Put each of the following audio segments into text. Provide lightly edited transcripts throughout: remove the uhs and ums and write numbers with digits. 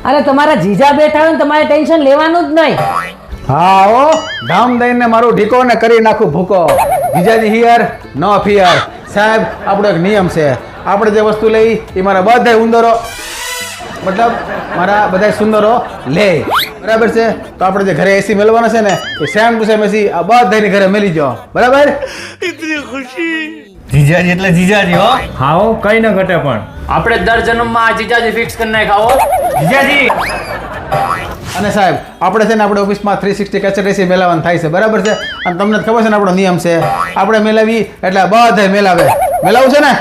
અરે તમારા જીજા બેઠા હોય ને તમારે ટેન્શન લેવાનું જ નહીં. હા ઓ ધામ દઈને મારું ઢીકો ને કરી નાખું ભૂકો. જીજાજી હિયર નો ફિયર. સાહેબ આપણો એક નિયમ છે, આપણે જે વસ્તુ લઈ એ મારા બધા ઉંદરો મતલબ મારા બધા સુંદરો લે, બરાબર છે? તો આપણે જે ઘરે એસી મેળવવાના છે ને એ સેમ ટુ સેમ એસી આ બધાની ઘરે મેળી જાઓ, બરાબર? જીજાજી એટલે જીજાજી હો. હા હો, કઈ ન ઘટે. પણ આપણે દર જન્મમાં આ જીજાજી ફિક્સ કરી નાખાવો. જીજાજી અને સાહેબ આપણે છે ને આપણે ઓફિસમાં 360 કેસેટ એસી મેળવવાનું થાય છે, બરાબર છે? અને તમને ખબર છે ને આપણો નિયમ છે, આપણે મેળવી એટલે બધા મેળાવે. મેળવવું છે ને?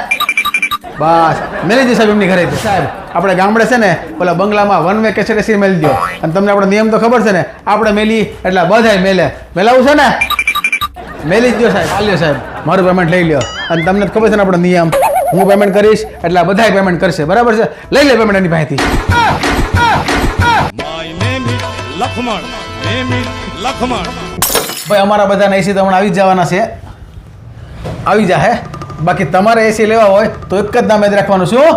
બસ મેળી દે સાહેબ એમની ઘરે. સાહેબ આપણે ગામડે છે ને પેલા બંગલામાં વન વે કેસેટ એસી મેળી દો. અને તમને આપણો નિયમ તો ખબર છે ને, આપણે મેલી એટલે બધાય મેલે. મેળવવું છે ને? મેલી જ દો સાહેબ. હાલ્યો સાહેબ મારું પેમેન્ટ લઈ લ્યો. અને તમને ખબર છે ને આપણો નિયમ, હું પેમેન્ટ કરીશ એટલે બધાય પેમેન્ટ કરશે, બરાબર છે? લઈ લે પેમેન્ટ એની પાસેથી. ભાઈ અમારા બધાના એસી તો હમણાં આવી જ જવાના છે, આવી જા હે. બાકી તમારે એસી લેવા હોય તો એક જ નામ યાદ રાખવાનું. શું?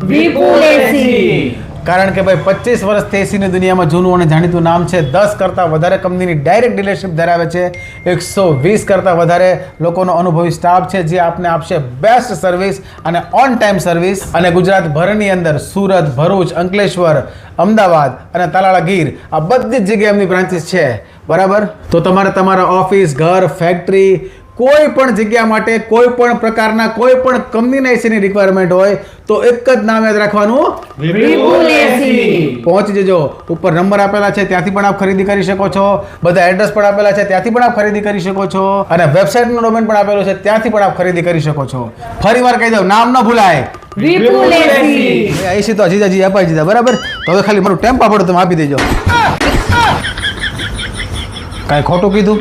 વિપુલ એસી. કારણ કે ભાઈ 25 વર્ષથી એસીની દુનિયામાં જૂનું અને જાણીતું નામ છે. 10 કરતાં વધારે કંપનીની ડાયરેક્ટ ડીલરશીપ ધરાવે છે. 120 કરતાં વધારે લોકોનો અનુભવી સ્ટાફ છે જે આપને આપશે બેસ્ટ સર્વિસ અને ઓન ટાઈમ સર્વિસ. અને ગુજરાતભરની અંદર સુરત, ભરૂચ, અંકલેશ્વર, અમદાવાદ અને તાલાળા ગીર આ બધી જ જગ્યાએ એમની બ્રાન્ચીસ છે, બરાબર? તો તમારે તમારા ઓફિસ, ઘર, ફેક્ટરી કોઈ પણ જગ્યા માટે કોઈ પણ પ્રકારના કોઈ પણ કંપનીના એસીની રિક્વાયરમેન્ટ હોય તો એક જ નામ યાદ રાખવાનું, વિપુલ એસી. પહોંચી જજો. ઉપર નંબર આપેલા છે ત્યાંથી પણ આપ ખરીદી કરી શકો છો. બધા એડ્રેસ પણ આપેલા છે ત્યાંથી પણ આપ ખરીદી કરી શકો છો. અને વેબસાઇટનો ડોમેન પણ આપેલો છે ત્યાંથી પણ આપ ખરીદી કરી શકો છો. ફરીવાર કહી દઉં, નામ ન ભૂલાય, વિપુલ એસી. એસી તો જીજાજી અપાઈ દીધા, બરાબર? તો હવે ખાલી મારું ટેમ્પા પડો તમે આપી દેજો. કાંઈ ખોટું કીધું?